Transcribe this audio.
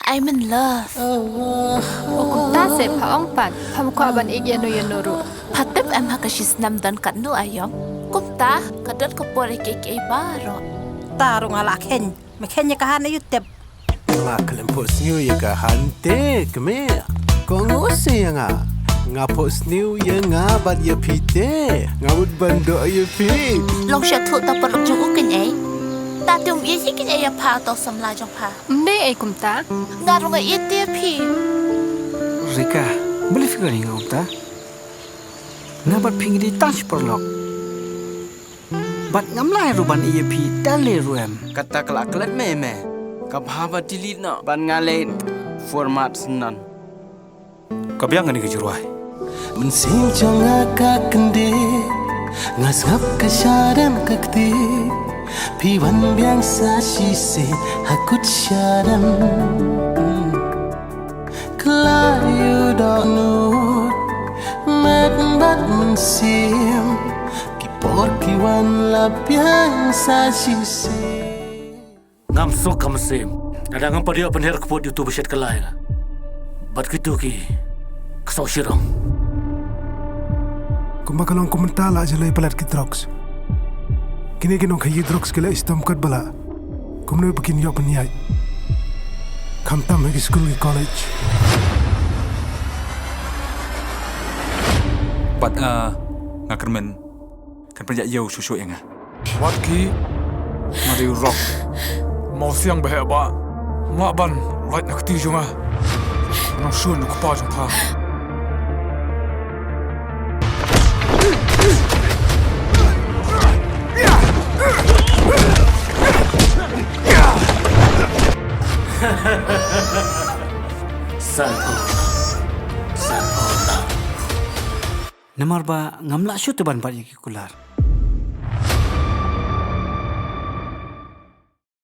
I'm in love. Ta se pa ong pat pham kwa ban ik yanu ru. Patip em hakashis nam dan kat nu ayom. Kumta kadat ko pore ke baro. Tarong ala ken. Mekenya kahan na yutep. Maklem pos new ya ka hante keme. Kongo se nga. Nga pos new ya nga bat ya pite. Ngabut bando ya pi. Long sha thu ta parok jung ukin ai. Ta tium ye hikin ai pa to samla jong pa. Mbe ai kum ta. Ngarung ai te pi. Rika, boleh fikir ni kau ta? Nabat pingri touch perlok. Bat ngamlai ruban IEP dale ruem. Kata kelak-kelak meme. Kabhava delete na ban ngalain format senan. Kabiang ni kejuruai. Mensim jonga ka kende. Ngasap ka syadam kakti. Piwan biang sa sisi hakut syadam. Kelayu dok nut. Bat mensim. Kipor kiwan lapiang sa sisi. Ngam sok kam sem. Ada ngam padia penher kepot YouTube beset kelai. Bat kitu ki. Kesau sirang. Kumbakalong kumentala jalai pelat ki drugs. Kini kinong kayi drugs kila istam kat bala. Kumnoy pakin yo penyai. Kam tam hagi school ki college. Bat ngakermen kan penjak yau susu yang Wat ki mari rock. mau siang bahaya ba ngak ban right nak ti junga nang sun nak pa jong tha Santo. Namar ba ngamla syutu ban pat yaki kular.